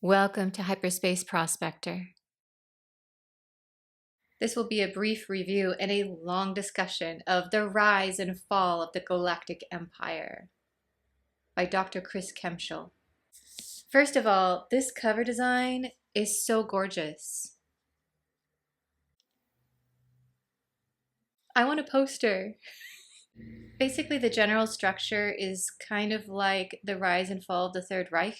Welcome to Hyperspace Prospector. This will be a brief review and a long discussion of The Rise and Fall of the Galactic Empire by Dr. Chris Kempshall. First of all, this cover design is so gorgeous. I want a poster. Basically, the general structure is kind of like The Rise and Fall of the Third Reich,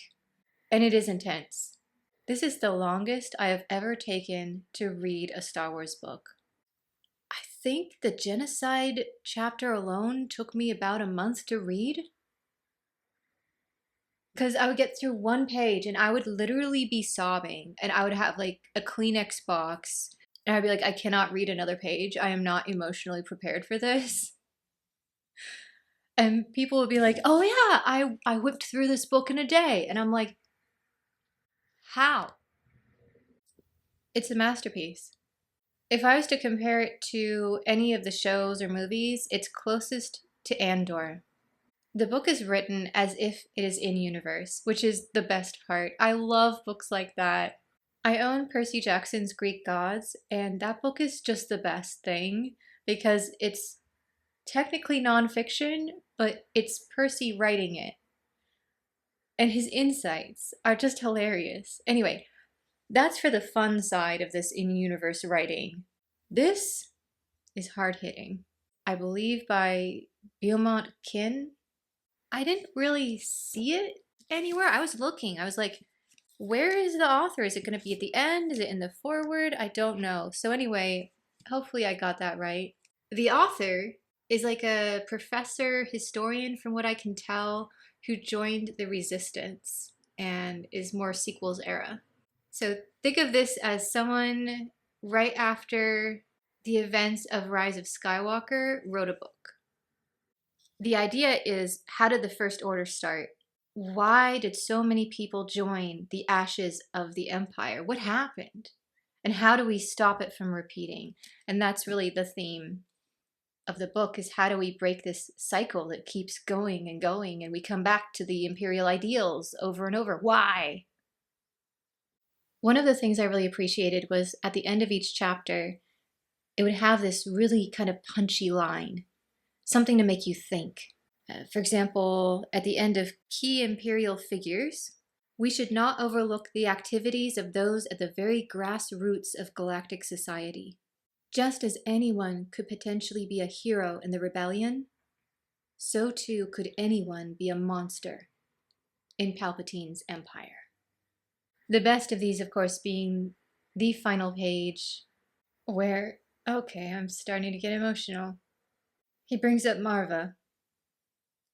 and it is intense. This is the longest I have ever taken to read a Star Wars book. I think the genocide chapter alone took me about a month to read. Because I would get through one page and I would literally be sobbing, and I would have like a Kleenex box and I'd be like, I cannot read another page. I am not emotionally prepared for this. And people would be like, oh yeah, I whipped through this book in a day. And I'm like, how? It's a masterpiece. If I was to compare it to any of the shows or movies, it's closest to Andor. The book is written as if it is in universe, which is the best part. I love books like that. I own Percy Jackson's Greek Gods, and that book is just the best thing because it's technically nonfiction, but it's Percy writing it. And his insights are just hilarious. Anyway, that's for the fun side of this in-universe writing. This is hard-hitting. I believe by Beaumont Kin. I didn't really see it anywhere. I was looking. I was like, where is the author? Is it going to be at the end? Is it in the foreword? I don't know. So anyway, hopefully I got that right. The author is like a professor, historian, from what I can tell, who joined the Resistance and is more sequels era. So think of this as someone right after the events of Rise of Skywalker wrote a book. The idea is, how did the First Order start? Why did so many people join the ashes of the Empire? What happened? And how do we stop it from repeating? And that's really the theme of the book, is how do we break this cycle that keeps going and we come back to the Imperial ideals over and over? Why? One of the things I really appreciated was at the end of each chapter, it would have this really kind of punchy line, something to make you think. For example, at the end of Key Imperial Figures, we should not overlook the activities of those at the very grassroots of galactic society. Just as anyone could potentially be a hero in the rebellion, so too could anyone be a monster in Palpatine's empire. The best of these, of course, being the final page where, okay, I'm starting to get emotional. He brings up Marva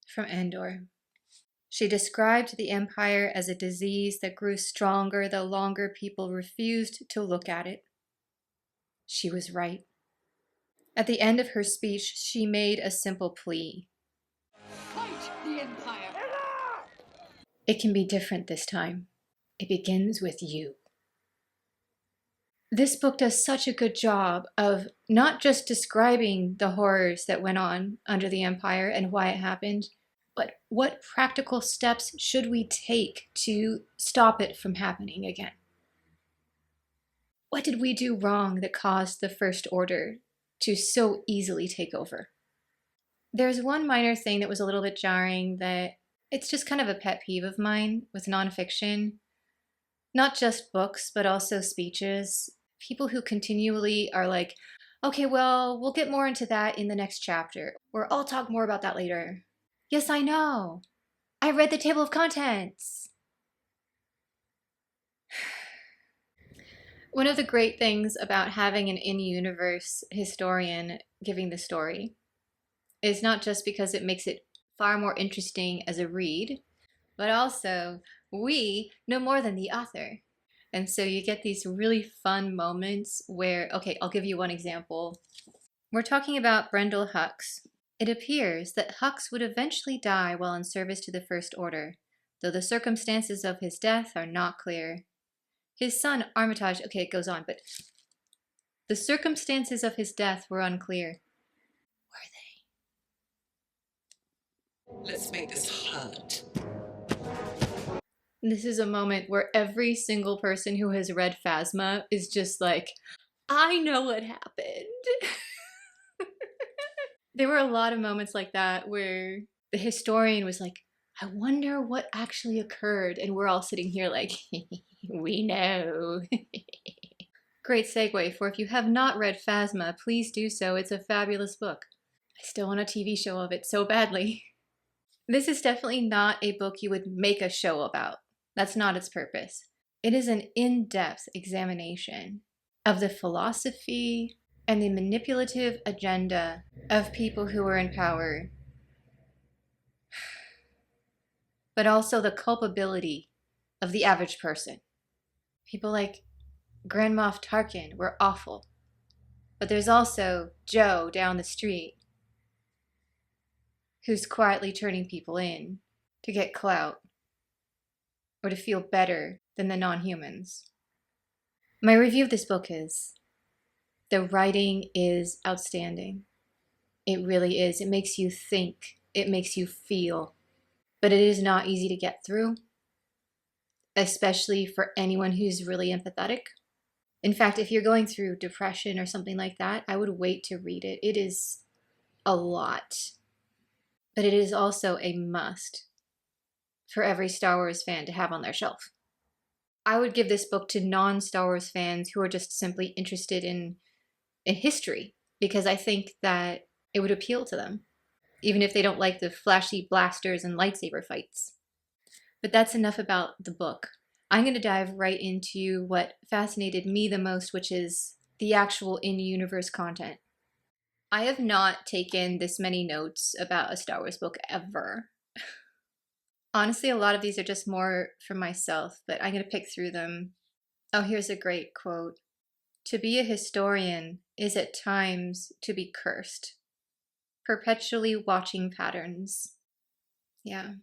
from Andor. She described the Empire as a disease that grew stronger the longer people refused to look at it. She was right. At the end of her speech, she made a simple plea. Fight the Empire! It can be different this time. It begins with you. This book does such a good job of not just describing the horrors that went on under the Empire and why it happened, but what practical steps should we take to stop it from happening again? What did we do wrong that caused the First Order to so easily take over? There's one minor thing that was a little bit jarring, that it's just kind of a pet peeve of mine with nonfiction. Not just books, but also speeches. People who continually are like, okay, well, we'll get more into that in the next chapter, or I'll talk more about that later. Yes, I know. I read the table of contents. One of the great things about having an in-universe historian giving the story is not just because it makes it far more interesting as a read, but also we know more than the author. And so you get these really fun moments where, okay, I'll give you one example. We're talking about Brendel Hux. It appears that Hux would eventually die while in service to the First Order, though the circumstances of his death are not clear. His son, Armitage, okay, it goes on, but the circumstances of his death were unclear. Were they? Let's make this hurt. This is a moment where every single person who has read Phasma is just like, I know what happened. There were a lot of moments like that where the historian was like, I wonder what actually occurred. And we're all sitting here like, we know. Great segue for if you have not read Phasma, please do so. It's a fabulous book. I still want a TV show of it so badly. This is definitely not a book you would make a show about. That's not its purpose. It is an in-depth examination of the philosophy and the manipulative agenda of people who are in power, but also the culpability of the average person. People like Grand Moff Tarkin were awful, but there's also Joe down the street who's quietly turning people in to get clout or to feel better than the non-humans. My review of this book is, the writing is outstanding. It really is. It makes you think. It makes you feel. But it is not easy to get through, especially for anyone who's really empathetic. In fact, if you're going through depression or something like that, I would wait to read it. It is a lot. But it is also a must for every Star Wars fan to have on their shelf. I would give this book to non-Star Wars fans who are just simply interested in history, because I think that it would appeal to them, even if they don't like the flashy blasters and lightsaber fights. But that's enough about the book. I'm going to dive right into what fascinated me the most, which is the actual in-universe content. I have not taken this many notes about a Star Wars book ever. Honestly, a lot of these are just more for myself, but I'm going to pick through them. Oh, here's a great quote. To be a historian is at times to be cursed, perpetually watching patterns. Yeah.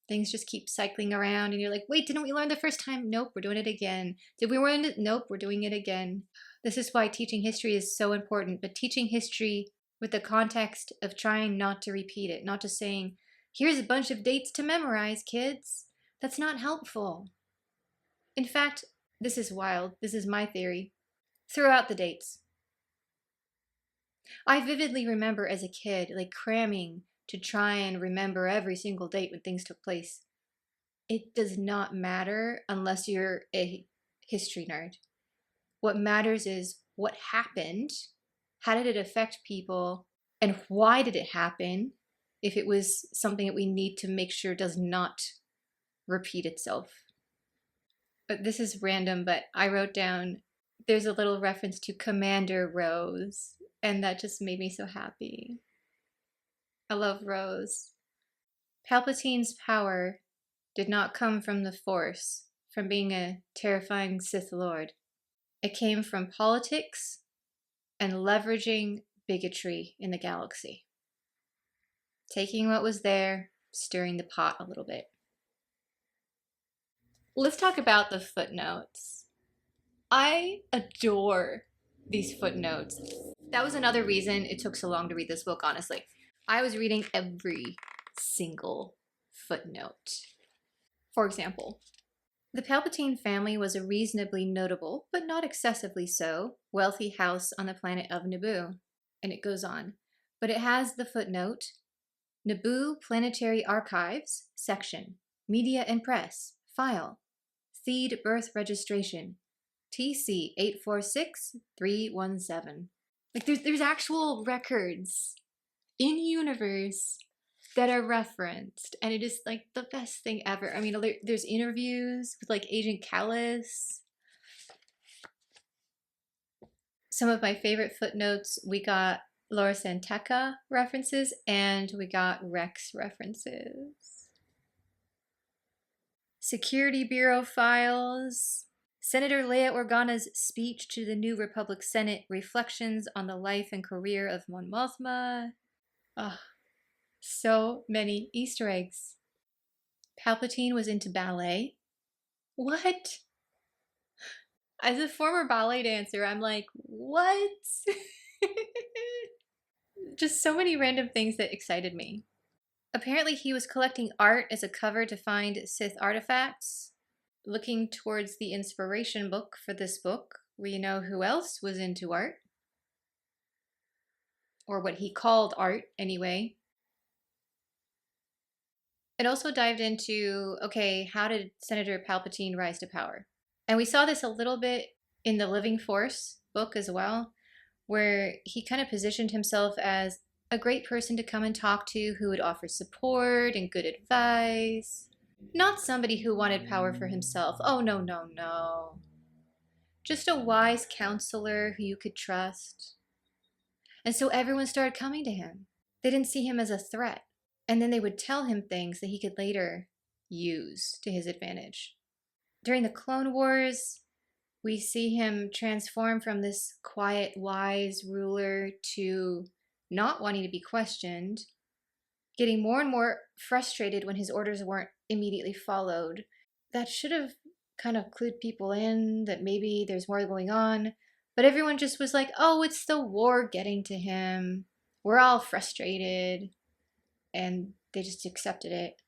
Things just keep cycling around and you're like, wait, didn't we learn the first time? Nope, we're doing it again. Did we learn it? Nope, we're doing it again. This is why teaching history is so important, but teaching history with the context of trying not to repeat it, not just saying, here's a bunch of dates to memorize, kids. That's not helpful. In fact, this is wild. This is my theory. Throw out the dates. I vividly remember as a kid, like cramming to try and remember every single date when things took place. It does not matter unless you're a history nerd. What matters is what happened, how did it affect people, and why did it happen, if it was something that we need to make sure does not repeat itself. But this is random, but I wrote down, there's a little reference to Commander Rose, and that just made me so happy. I love Rose. Palpatine's power did not come from the Force, from being a terrifying Sith Lord. It came from politics and leveraging bigotry in the galaxy. Taking what was there, stirring the pot a little bit. Let's talk about the footnotes. I adore these footnotes. That was another reason it took so long to read this book, honestly. I was reading every single footnote. For example, the Palpatine family was a reasonably notable, but not excessively so, wealthy house on the planet of Naboo. And it goes on. But it has the footnote, Naboo Planetary Archives, section, Media and Press, file, Theed Birth Registration, TC 846317. Like there's actual records in universe that are referenced, and it is like the best thing ever. I mean, there's interviews with like Agent Callus. Some of my favorite footnotes, we got Laura Santeca references and we got Rex references. Security Bureau files. Senator Leia Organa's speech to the New Republic Senate, reflections on the life and career of Mon Mothma. Oh, so many Easter eggs. Palpatine was into ballet. What? As a former ballet dancer, I'm like, what? Just so many random things that excited me. Apparently he was collecting art as a cover to find Sith artifacts. Looking towards the inspiration book for this book, we know who else was into art. Or what he called art, anyway. It also dived into, okay, how did Senator Palpatine rise to power? And we saw this a little bit in the Living Force book as well, where he kind of positioned himself as a great person to come and talk to who would offer support and good advice. Not somebody who wanted power for himself. Oh, no, no, no. Just a wise counselor who you could trust. And so everyone started coming to him. They didn't see him as a threat. And then they would tell him things that he could later use to his advantage. During the Clone Wars, we see him transform from this quiet, wise ruler to not wanting to be questioned, getting more and more frustrated when his orders weren't immediately followed. That should have kind of clued people in that maybe there's more going on, but everyone just was like, oh, it's the war getting to him. We're all frustrated, and they just accepted it.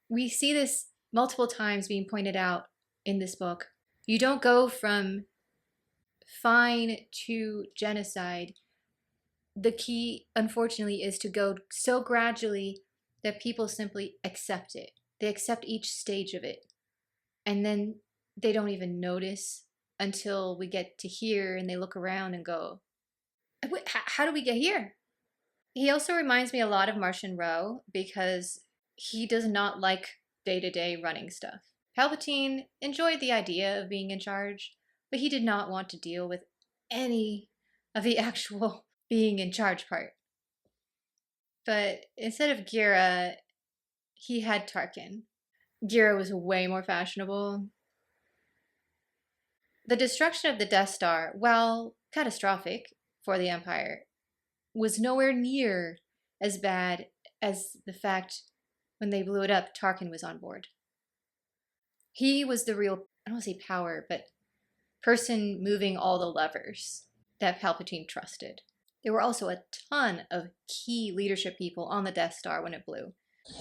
We see this multiple times being pointed out in this book. You don't go from fine to genocide. The key, unfortunately, is to go so gradually that people simply accept it. They accept each stage of it. And then they don't even notice until we get to here and they look around and go, how do we get here? He also reminds me a lot of Martian Rowe because he does not like day-to-day running stuff. Palpatine enjoyed the idea of being in charge, but he did not want to deal with any of the actual being in charge part. But instead of Gira, he had Tarkin. Gira was way more fashionable. The destruction of the Death Star, while catastrophic for the Empire, was nowhere near as bad as the fact when they blew it up, Tarkin was on board. He was the real, I don't want to say power, but person moving all the levers that Palpatine trusted. There were also a ton of key leadership people on the Death Star when it blew.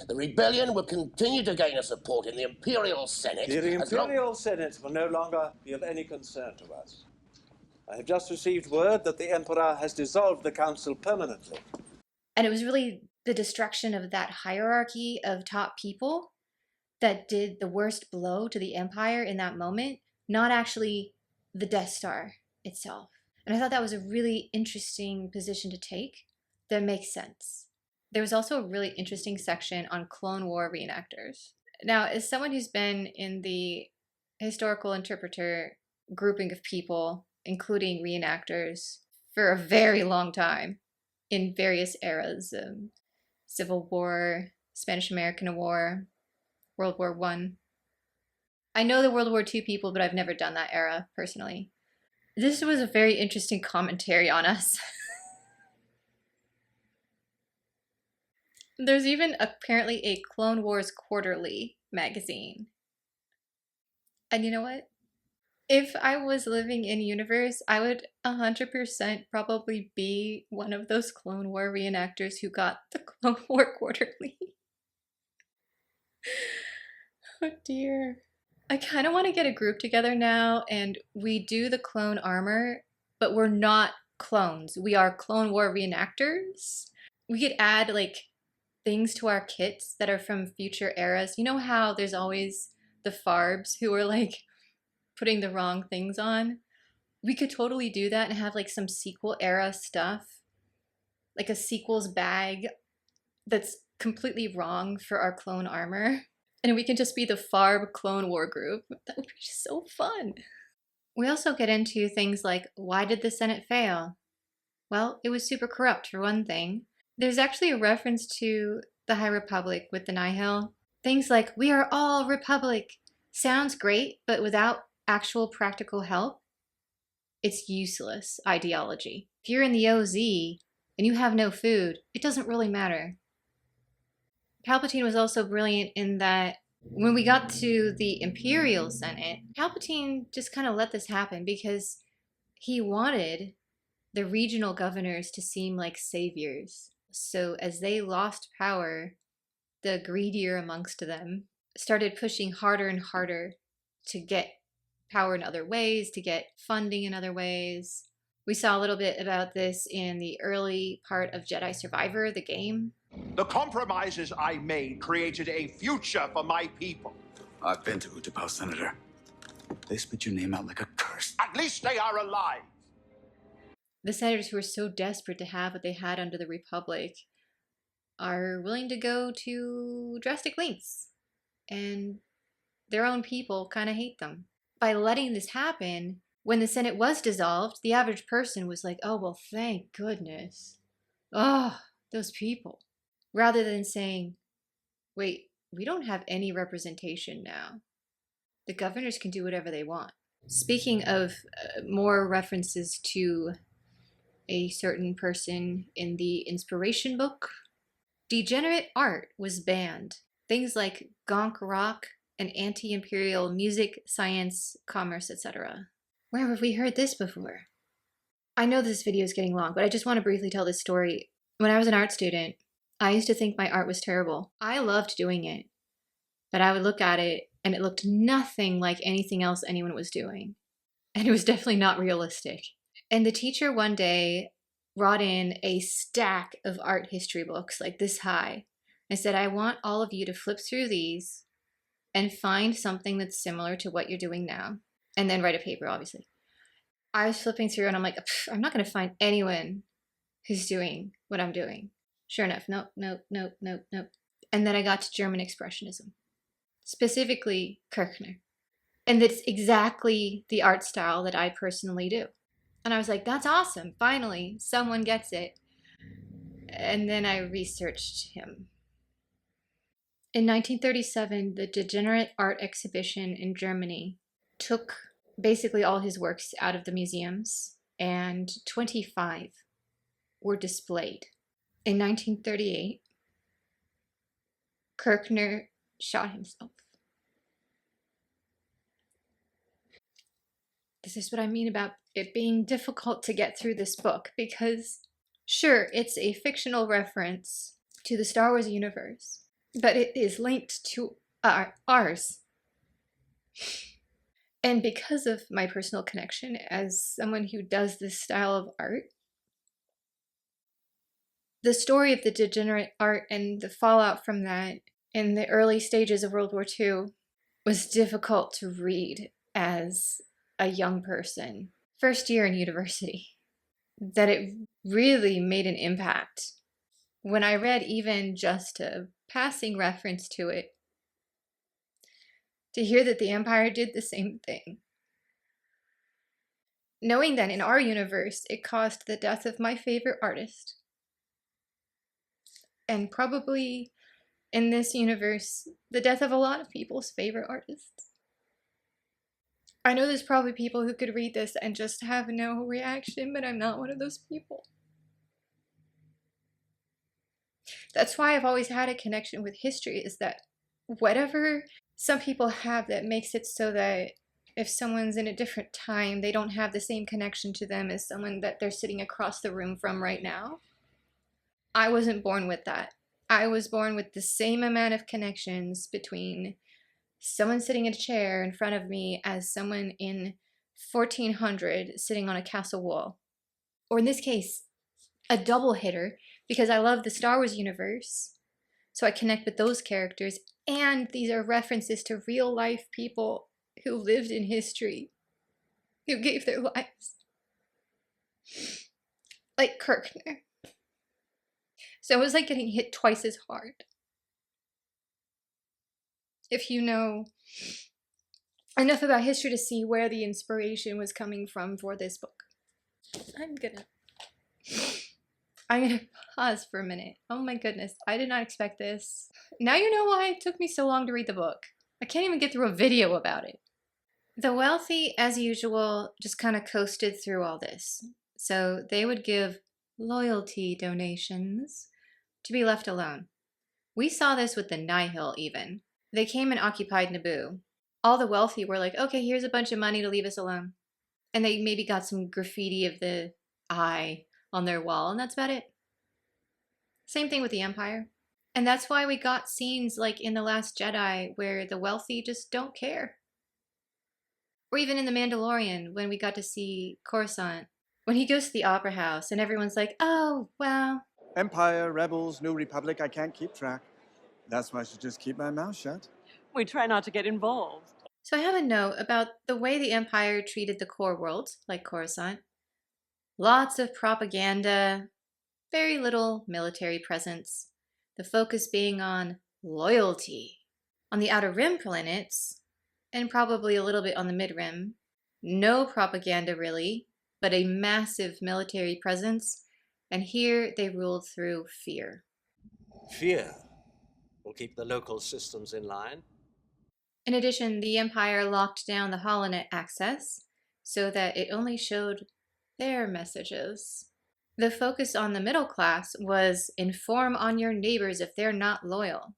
The rebellion will continue to gain a support in the Imperial Senate. The Imperial Senate will no longer be of any concern to us. I have just received word that the Emperor has dissolved the Council permanently. And it was really the destruction of that hierarchy of top people that did the worst blow to the Empire in that moment, not actually the Death Star itself. And I thought that was a really interesting position to take that makes sense. There was also a really interesting section on Clone War reenactors. Now, as someone who's been in the historical interpreter grouping of people, including reenactors, for a very long time in various eras, Civil War, Spanish-American War, World War I know the World War II people, but I've never done that era personally. This was a very interesting commentary on us. There's even apparently a Clone Wars Quarterly magazine. And you know what? If I was living in universe, I would 100% probably be one of those Clone War reenactors who got the Clone War Quarterly. Oh dear. I kind of want to get a group together now and we do the clone armor, but we're not clones. We are Clone War reenactors. We could add like things to our kits that are from future eras. You know how there's always the farbs who are like putting the wrong things on? We could totally do that and have like some sequel era stuff, like a sequels bag that's completely wrong for our clone armor. And we can just be the Farb Clone War group. That would be just so fun. We also get into things like, why did the Senate fail? Well, it was super corrupt for one thing. There's actually a reference to the High Republic with the Nihil. Things like, we are all Republic. Sounds great, but without actual practical help, it's useless ideology. If you're in the OZ and you have no food, it doesn't really matter. Palpatine was also brilliant in that when we got to the Imperial Senate, Palpatine just kind of let this happen because he wanted the regional governors to seem like saviors. So as they lost power, the greedier amongst them started pushing harder and harder to get power in other ways, to get funding in other ways. We saw a little bit about this in the early part of Jedi Survivor, the game. The compromises I made created a future for my people. I've been to Utapau, Senator. They spit your name out like a curse. At least they are alive. The senators who are so desperate to have what they had under the Republic are willing to go to drastic lengths. And their own people kind of hate them. By letting this happen, when the Senate was dissolved, the average person was like, oh, well, thank goodness. Oh, those people. Rather than saying, wait, we don't have any representation now. The governors can do whatever they want. Speaking of more references to a certain person in the inspiration book, degenerate art was banned. Things like gonk rock and anti-imperial music, science, commerce, etc. Where have we heard this before? I know this video is getting long, but I just want to briefly tell this story. When I was an art student, I used to think my art was terrible. I loved doing it, but I would look at it and it looked nothing like anything else anyone was doing. And it was definitely not realistic. And the teacher one day brought in a stack of art history books like this high. I said, I want all of you to flip through these and find something that's similar to what you're doing now. And then write a paper, obviously. I was flipping through and I'm like, I'm not going to find anyone who's doing what I'm doing. Sure enough, nope. And then I got to German Expressionism. Specifically, Kirchner. And that's exactly the art style that I personally do. And I was like, that's awesome. Finally, someone gets it. And then I researched him. In 1937, the Degenerate Art Exhibition in Germany took basically all his works out of the museums, and 25 were displayed. In 1938, Kirchner shot himself. This is what I mean about it being difficult to get through this book, because sure, it's a fictional reference to the Star Wars universe, but it is linked to ours. And because of my personal connection as someone who does this style of art, the story of the degenerate art and the fallout from that in the early stages of World War II was difficult to read as a young person, first year in university, that it really made an impact. When I read even just a passing reference to it, to hear that the Empire did the same thing. Knowing that in our universe, it caused the death of my favorite artist. And probably in this universe, the death of a lot of people's favorite artists. I know there's probably people who could read this and just have no reaction, but I'm not one of those people. That's why I've always had a connection with history, is that whatever some people have that makes it so that if someone's in a different time, they don't have the same connection to them as someone that they're sitting across the room from right now. I wasn't born with that. I was born with the same amount of connections between someone sitting in a chair in front of me as someone in 1400 sitting on a castle wall. Or in this case, a double hitter, because I love the Star Wars universe. So I connect with those characters, and these are references to real life people who lived in history, who gave their lives. Like Kirchner. So it was like getting hit twice as hard. If you know enough about history to see where the inspiration was coming from for this book. I'm gonna pause for a minute. Oh my goodness, I did not expect this. Now you know why it took me so long to read the book. I can't even get through a video about it. The wealthy, as usual, just kind of coasted through all this. So they would give loyalty donations to be left alone. We saw this with the Nihil even. They came and occupied Naboo. All the wealthy were like, okay, here's a bunch of money to leave us alone. And they maybe got some graffiti of the eye on their wall, and that's about it. Same thing with the Empire. And that's why we got scenes like in The Last Jedi where the wealthy just don't care. Or even in The Mandalorian when we got to see Coruscant. When he goes to the opera house and everyone's like, oh, wow. Empire, Rebels, New Republic, I can't keep track. That's why I should just keep my mouth shut. We try not to get involved. So I have a note about the way the Empire treated the core worlds, like Coruscant. Lots of propaganda, very little military presence. The focus being on loyalty. On the Outer Rim planets, and probably a little bit on the Mid-Rim, no propaganda really, but a massive military presence, and here they ruled through fear. Fear will keep the local systems in line. In addition, the Empire locked down the holonet access so that it only showed their messages. The focus on the middle class was inform on your neighbors if they're not loyal.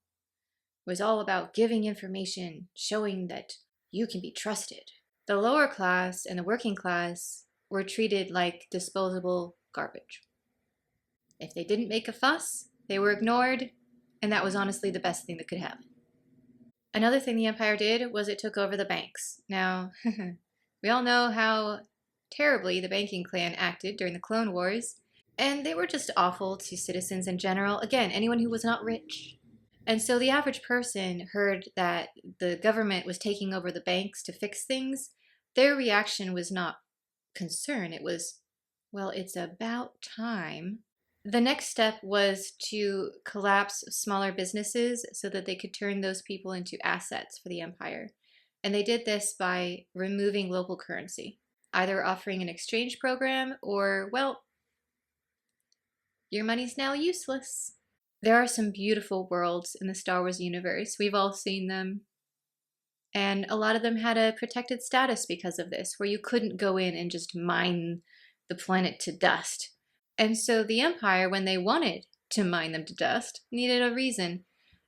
It was all about giving information, showing that you can be trusted. The lower class and the working class were treated like disposable garbage. If they didn't make a fuss, they were ignored, and that was honestly the best thing that could happen. Another thing the Empire did was it took over the banks. Now, we all know how terribly the banking clan acted during the Clone Wars, and they were just awful to citizens in general. Again, anyone who was not rich. And so the average person heard that the government was taking over the banks to fix things. Their reaction was not concern. It was, well, it's about time. The next step was to collapse smaller businesses so that they could turn those people into assets for the Empire. And they did this by removing local currency, either offering an exchange program or, well, your money's now useless. There are some beautiful worlds in the Star Wars universe. We've all seen them. And a lot of them had a protected status because of this, where you couldn't go in and just mine the planet to dust. And so the Empire, when they wanted to mine them to dust, needed a reason.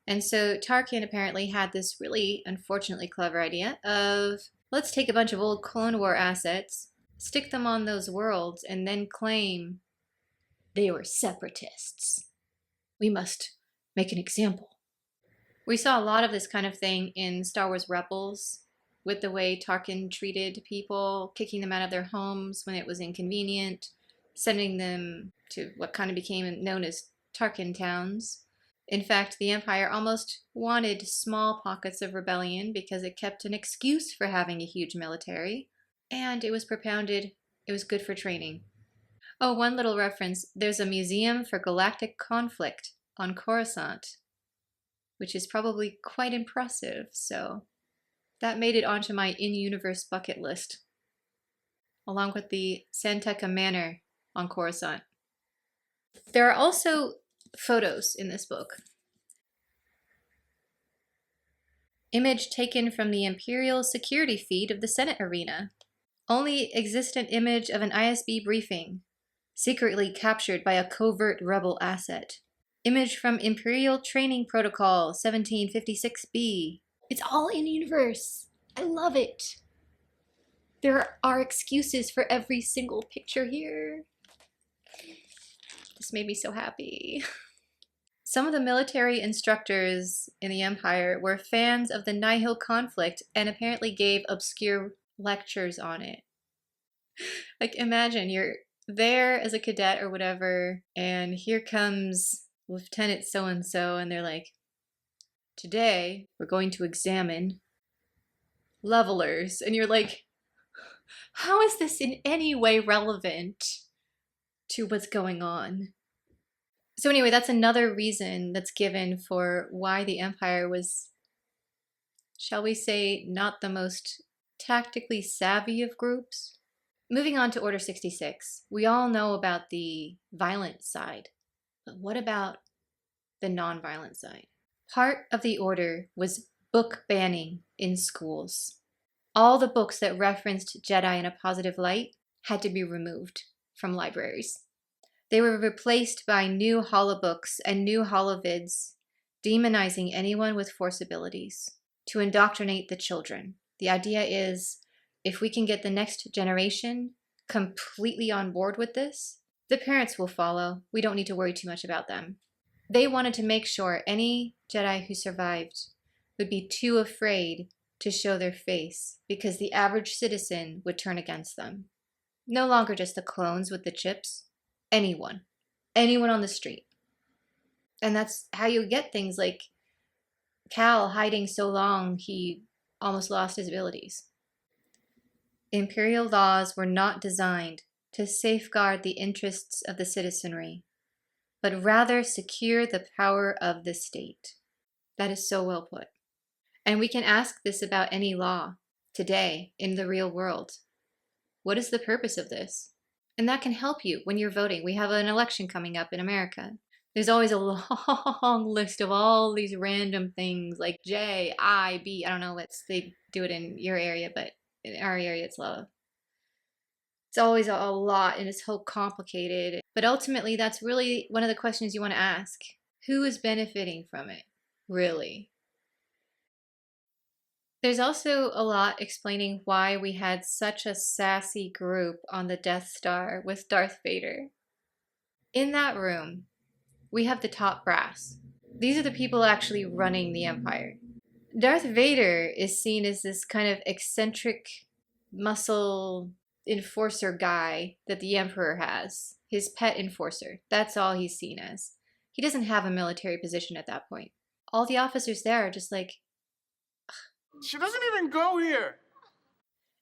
And so Tarkin apparently had this really unfortunately clever idea of, let's take a bunch of old Clone War assets, stick them on those worlds, and then claim they were separatists. We must make an example. We saw a lot of this kind of thing in Star Wars Rebels, with the way Tarkin treated people, kicking them out of their homes when it was inconvenient, sending them to what kind of became known as Tarkin towns. In fact, the Empire almost wanted small pockets of rebellion because it kept an excuse for having a huge military, and it was propounded it was good for training. Oh, one little reference. There's a museum for galactic conflict on Coruscant, which is probably quite impressive, so that made it onto my in-universe bucket list, along with the Santeca Manor on Coruscant. There are also photos in this book. Image taken from the Imperial security feed of the Senate arena. Only existent image of an ISB briefing, secretly captured by a covert rebel asset. Image from Imperial Training Protocol 1756B. It's all in universe. I love it. There are excuses for every single picture here. This made me so happy. Some of the military instructors in the Empire were fans of the Nihil conflict and apparently gave obscure lectures on it. Like, imagine you're there as a cadet or whatever, and here comes Lieutenant so-and-so, and they're like, today we're going to examine levelers. And you're like, how is this in any way relevant to what's going on? So anyway, that's another reason that's given for why the Empire was, shall we say, not the most tactically savvy of groups. Moving on to Order 66, we all know about the violent side, but what about the non-violent side? Part of the Order was book banning in schools. All the books that referenced Jedi in a positive light had to be removed from libraries. They were replaced by new holobooks and new holovids, demonizing anyone with Force abilities to indoctrinate the children. The idea is, if we can get the next generation completely on board with this, the parents will follow. We don't need to worry too much about them. They wanted to make sure any Jedi who survived would be too afraid to show their face because the average citizen would turn against them. No longer just the clones with the chips. Anyone. Anyone on the street. And that's how you get things like Cal hiding so long he almost lost his abilities. Imperial laws were not designed to safeguard the interests of the citizenry, but rather secure the power of the state. That is so well put. And we can ask this about any law today in the real world. What is the purpose of this? And that can help you when you're voting. We have an election coming up in America. There's always a long list of all these random things like J, I, B. I don't know what they do it in your area, but in our area it's low. It's always a lot and it's so complicated. But ultimately, that's really one of the questions you want to ask. Who is benefiting from it, really? There's also a lot explaining why we had such a sassy group on the Death Star with Darth Vader. In that room, we have the top brass. These are the people actually running the Empire. Darth Vader is seen as this kind of eccentric muscle enforcer guy that the Emperor has. His pet enforcer. That's all he's seen as. He doesn't have a military position at that point. All the officers there are just like, She doesn't even go here.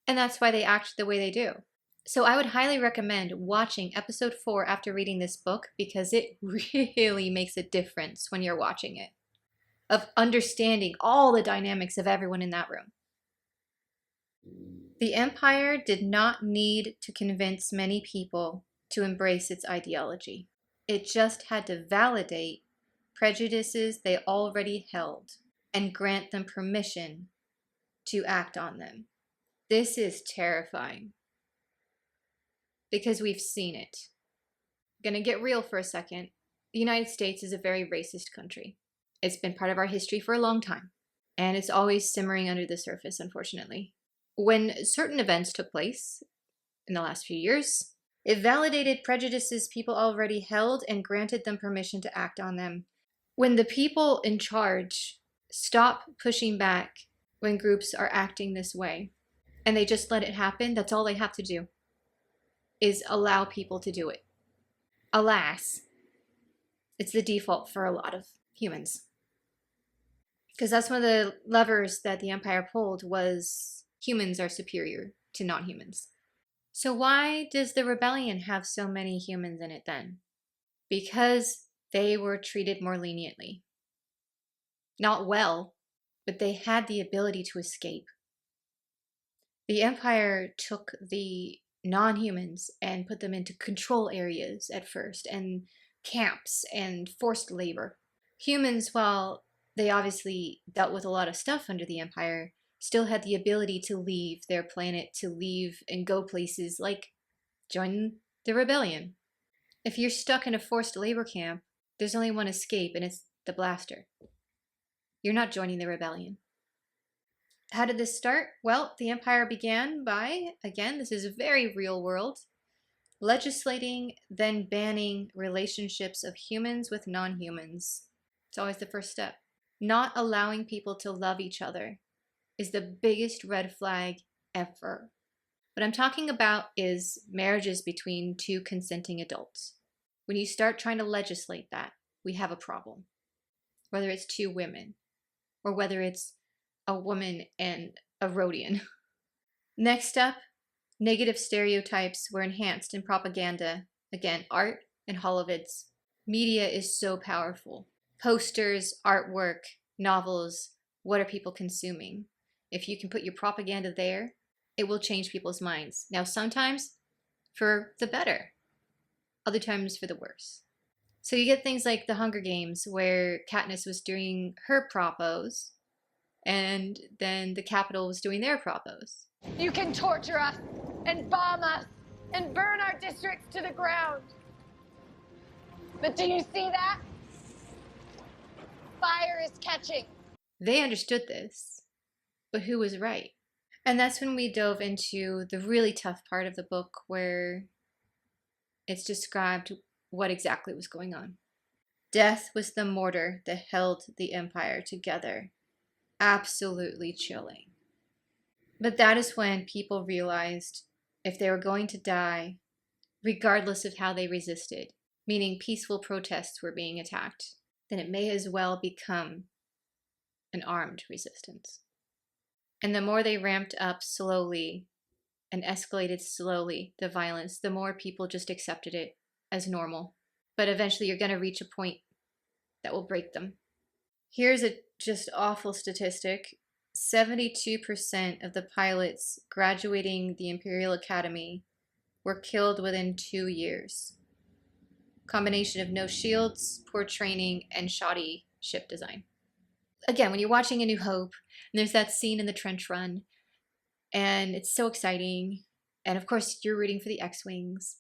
and that's why they act the way they do. So I would highly recommend watching episode 4 after reading this book because it really makes a difference when you're watching it. Of understanding all the dynamics of everyone in that room. The Empire did not need to convince many people to embrace its ideology. It just had to validate prejudices they already held and grant them permission to act on them. This is terrifying because we've seen it. I'm gonna get real for a second. The United States is a very racist country. It's been part of our history for a long time, and it's always simmering under the surface, unfortunately. When certain events took place in the last few years, it validated prejudices people already held and granted them permission to act on them. When the people in charge stop pushing back when groups are acting this way, and they just let it happen, that's all they have to do, is allow people to do it. Alas, it's the default for a lot of humans. Because that's one of the levers that the Empire pulled was humans are superior to non-humans. So why does the rebellion have so many humans in it then? Because they were treated more leniently. Not well, but they had the ability to escape. The Empire took the non-humans and put them into control areas at first, and camps and forced labor. Humans, while they obviously dealt with a lot of stuff under the Empire, still had the ability to leave their planet, to leave and go places like join the rebellion. If you're stuck in a forced labor camp, there's only one escape, and it's the blaster. You're not joining the rebellion. How did this start? Well, the Empire began by, again, this is a very real world, legislating, then banning relationships of humans with non-humans. It's always the first step. Not allowing people to love each other is the biggest red flag ever. What I'm talking about is marriages between two consenting adults. When you start trying to legislate that, we have a problem. Whether it's two women, or whether it's a woman and a Rhodian. Next up, negative stereotypes were enhanced in propaganda. Again, art and holovids. Media is so powerful. Posters, artwork, novels, what are people consuming? If you can put your propaganda there, it will change people's minds. Now, sometimes for the better, other times for the worse. So you get things like the Hunger Games, where Katniss was doing her propos, and then the Capitol was doing their propos. You can torture us and bomb us and burn our districts to the ground. But do you see that? Fire is catching. They understood this, but who was right? And that's when we dove into the really tough part of the book where it's described what exactly was going on. Death was the mortar that held the Empire together. Absolutely chilling. But that is when people realized if they were going to die, regardless of how they resisted, meaning peaceful protests were being attacked, then it may as well become an armed resistance. And the more they ramped up slowly and escalated slowly the violence, the more people just accepted it as normal. But eventually you're going to reach a point that will break them. Here's a just awful statistic. 72% of the pilots graduating the Imperial Academy were killed within 2 years. Combination of no shields, poor training, and shoddy ship design. Again, when you're watching A New Hope, and there's that scene in the trench run, and it's so exciting, and of course you're rooting for the X-Wings,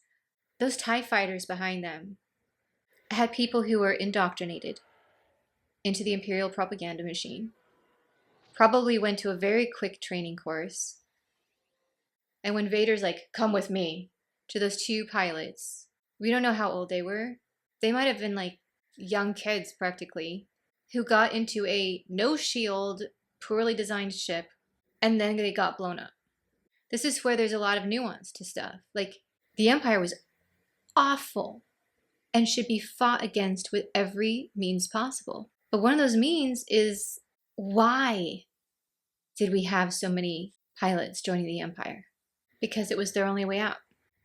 those TIE fighters behind them had people who were indoctrinated into the Imperial propaganda machine, probably went to a very quick training course, and when Vader's like, come with me, to those two pilots, we don't know how old they were. They might have been like young kids practically, who got into a no shield, poorly designed ship, and then they got blown up. This is where there's a lot of nuance to stuff. Like, the Empire was awful and should be fought against with every means possible. But one of those means is, why did we have so many pilots joining the Empire? Because it was their only way out.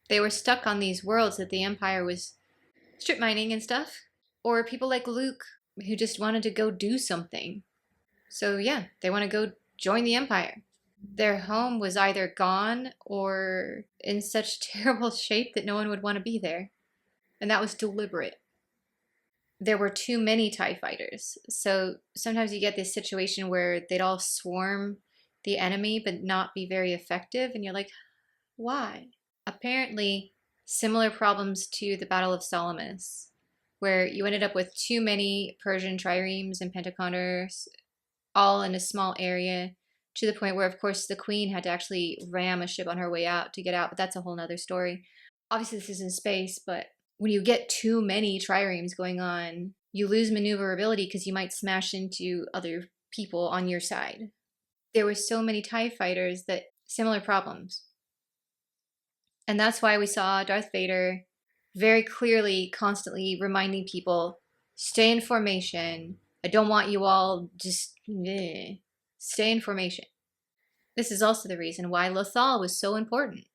They were stuck on these worlds that the Empire was strip mining and stuff. Or people like Luke, who just wanted to go do something. So yeah, they want to go join the Empire. Their home was either gone or in such terrible shape that no one would want to be there. And that was deliberate. There were too many TIE fighters. So sometimes you get this situation where they'd all swarm the enemy but not be very effective. And you're like, why? Apparently, similar problems to the Battle of Salamis, where you ended up with too many Persian triremes and pentaconders all in a small area, to the point where, of course, the Queen had to actually ram a ship on her way out to get out, but that's a whole nother story. Obviously, this is in space, but when you get too many triremes going on, you lose maneuverability because you might smash into other people on your side. There were so many TIE fighters that similar problems. And that's why we saw Darth Vader very clearly, constantly reminding people, stay in formation. I don't want you all just stay in formation. This is also the reason why Lothal was so important,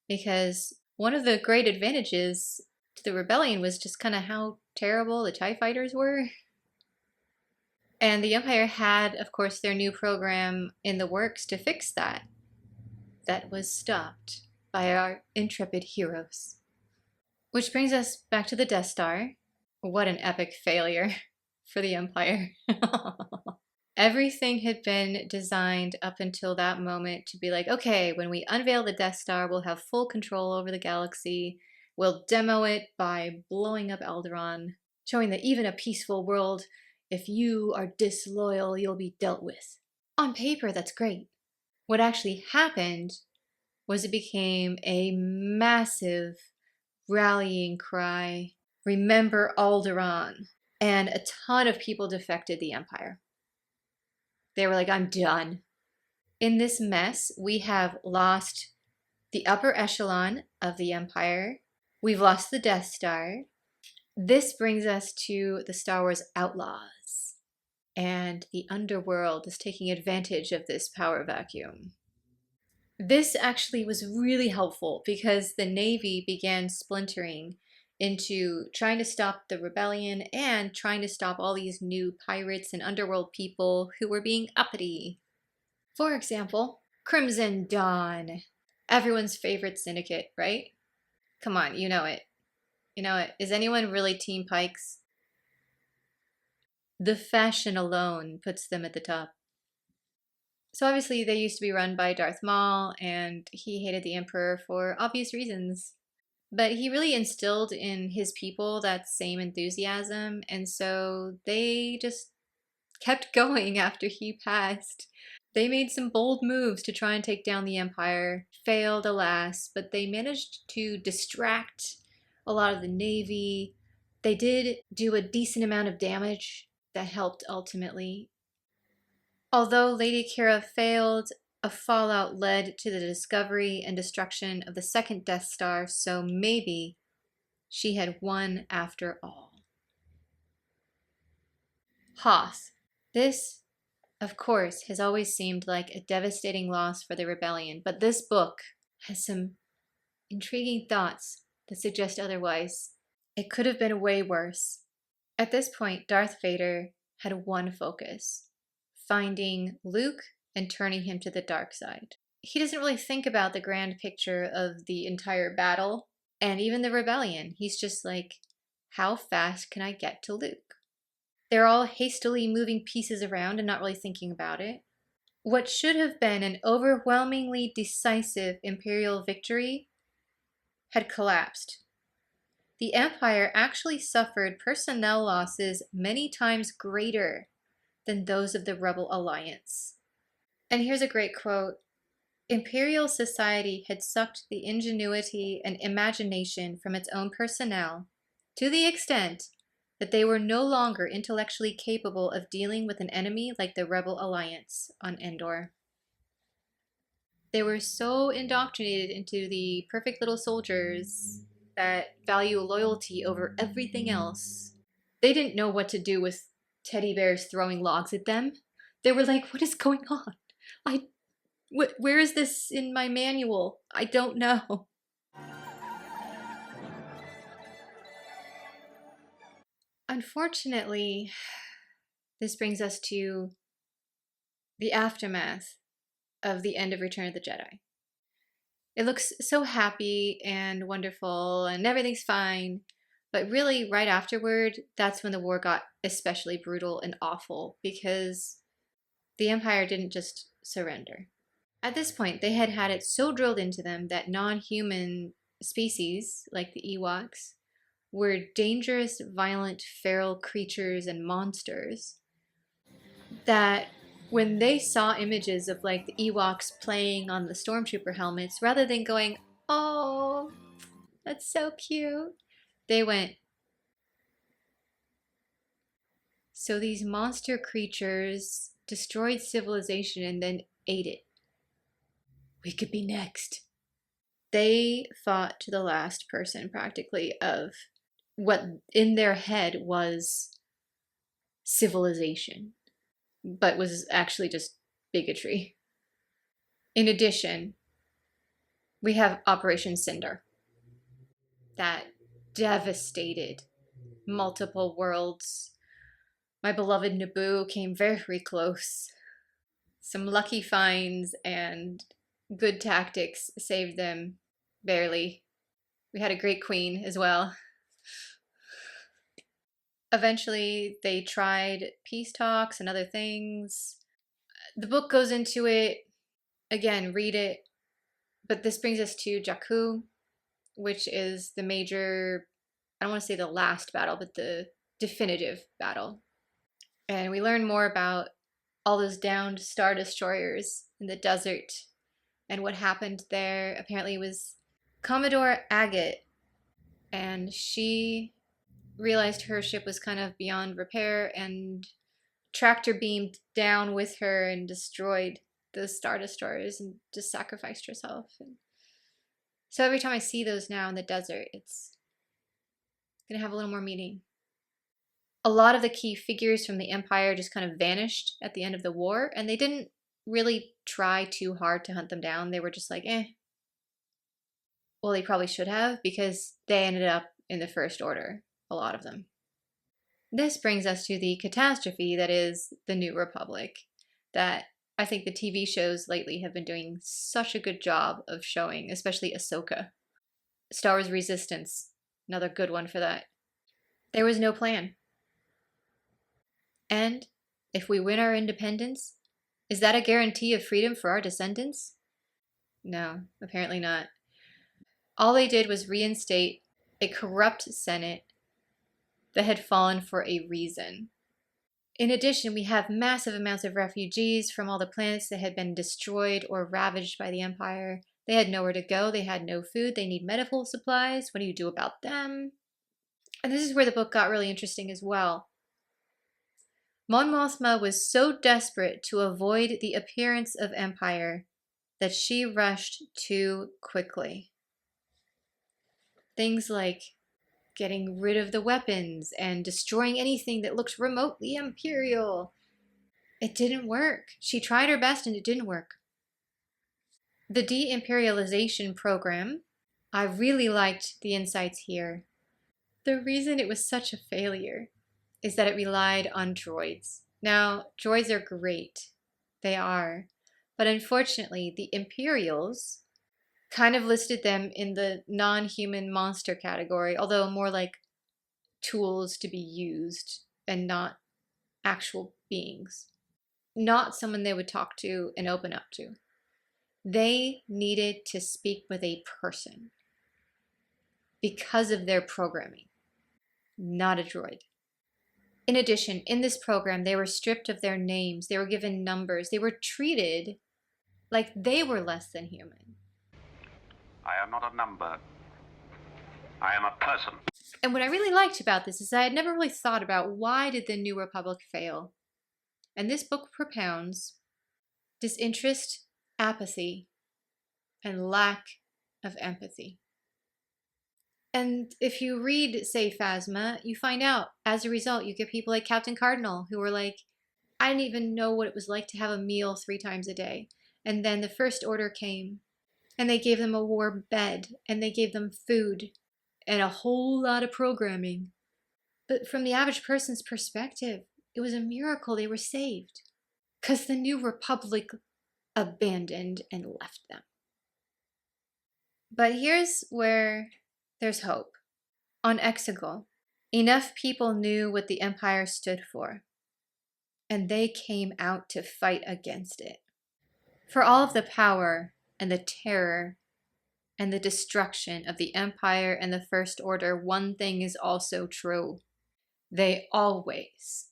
because one of the great advantages to the rebellion was just kind of how terrible the TIE fighters were. And the Empire had, of course, their new program in the works to fix that. That was stopped by our intrepid heroes. Which brings us back to the Death Star. What an epic failure for the Empire. Everything had been designed up until that moment to be like, okay, when we unveil the Death Star, we'll have full control over the galaxy. We'll demo it by blowing up Alderaan, showing that even a peaceful world, if you are disloyal, you'll be dealt with. On paper, that's great. What actually happened was it became a massive rallying cry. Remember Alderaan. And a ton of people defected the Empire. They were like, I'm done. In this mess, we have lost the upper echelon of the Empire. We've lost the Death Star. This brings us to the Star Wars Outlaws. And the underworld is taking advantage of this power vacuum. This actually was really helpful because the Navy began splintering into trying to stop the rebellion and trying to stop all these new pirates and underworld people who were being uppity. For example, Crimson Dawn. Everyone's favorite syndicate, right? Come on, you know it. You know it. Is anyone really Team Pikes? The fashion alone puts them at the top. So obviously they used to be run by Darth Maul, and he hated the Emperor for obvious reasons. But he really instilled in his people that same enthusiasm, and so they just kept going after he passed. They made some bold moves to try and take down the Empire, failed alas, but they managed to distract a lot of the Navy, They did do a decent amount of damage that helped ultimately. Although Lady Kira failed, a fallout led to the discovery and destruction of the second Death Star, so maybe she had won after all. Hoth. This, of course, has always seemed like a devastating loss for the rebellion, but this book has some intriguing thoughts that suggest otherwise. It could have been way worse. At this point, Darth Vader had one focus: finding Luke and turning him to the dark side. He doesn't really think about the grand picture of the entire battle and even the rebellion. He's just like, how fast can I get to Luke? They're all hastily moving pieces around and not really thinking about it. What should have been an overwhelmingly decisive Imperial victory had collapsed. The Empire actually suffered personnel losses many times greater than those of the Rebel Alliance. And here's a great quote: Imperial society had sucked the ingenuity and imagination from its own personnel to the extent that they were no longer intellectually capable of dealing with an enemy like the Rebel Alliance on Endor. They were so indoctrinated into the perfect little soldiers that value loyalty over everything else. They didn't know what to do with teddy bears throwing logs at them. They were like, what is going on? Where is this in my manual? I don't know. Unfortunately, this brings us to the aftermath of the end of Return of the Jedi. It looks so happy and wonderful and everything's fine, but really right afterward, that's when the war got especially brutal and awful, because the Empire didn't just surrender. At this point, they had had it so drilled into them that non-human species, like the Ewoks, were dangerous, violent, feral creatures and monsters, that when they saw images of like the Ewoks playing on the stormtrooper helmets, rather than going, oh, that's so cute, they went, so these monster creatures destroyed civilization and then ate it. We could be next. They fought to the last person, practically, of what in their head was civilization, but was actually just bigotry. In addition, we have Operation Cinder that devastated multiple worlds. My beloved Naboo came very close. Some lucky finds and good tactics saved them, barely. We had a great queen as well. Eventually, they tried peace talks and other things. The book goes into it. Again, read it. But this brings us to Jakku, which is the major, I don't want to say the last battle, but the definitive battle. And we learn more about all those downed Star Destroyers in the desert and what happened there. Apparently it was Commodore Agate, and she realized her ship was kind of beyond repair and tractor beamed down with her and destroyed the Star Destroyers and just sacrificed herself. And so every time I see those now in the desert, it's going to have a little more meaning. A lot of the key figures from the Empire just kind of vanished at the end of the war, and they didn't really try too hard to hunt them down. They were just like, eh. Well, they probably should have, because they ended up in the First Order, a lot of them. This brings us to the catastrophe that is the New Republic, that I think the TV shows lately have been doing such a good job of showing, especially Ahsoka. Star Wars Resistance, another good one for that. There was no plan. And if we win our independence, is that a guarantee of freedom for our descendants? No, apparently not. All they did was reinstate a corrupt Senate that had fallen for a reason. In addition, we have massive amounts of refugees from all the planets that had been destroyed or ravaged by the Empire. They had nowhere to go, they had no food, they need medical supplies. What do you do about them? And this is where the book got really interesting as well. Mon Mothma was so desperate to avoid the appearance of Empire that she rushed too quickly. Things like getting rid of the weapons and destroying anything that looked remotely Imperial. It didn't work. She tried her best and it didn't work. The de-imperialization program, I really liked the insights here. The reason it was such a failure is that it relied on droids. Now, droids are great. They are. But unfortunately, the Imperials kind of listed them in the non-human monster category, although more like tools to be used and not actual beings. Not someone they would talk to and open up to. They needed to speak with a person because of their programming, not a droid. In addition, in this program, they were stripped of their names. They were given numbers. They were treated like they were less than human. I am not a number. I am a person. And what I really liked about this is I had never really thought about why did the New Republic fail. And this book propounds disinterest, apathy, and lack of empathy. And if you read, say, Phasma, you find out, as a result, you get people like Captain Cardinal who were like, I didn't even know what it was like to have a meal 3 times a day. And then the First Order came, and they gave them a warm bed, and they gave them food, and a whole lot of programming. But from the average person's perspective, it was a miracle they were saved. Because the New Republic abandoned and left them. But here's where there's hope. On Exegol, enough people knew what the Empire stood for, and they came out to fight against it. For all of the power and the terror and the destruction of the Empire and the First Order, one thing is also true. They always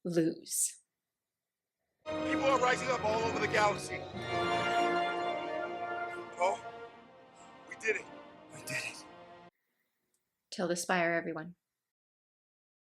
lose. People are rising up all over the galaxy. Oh, we did it. We did it. Till the spire, everyone.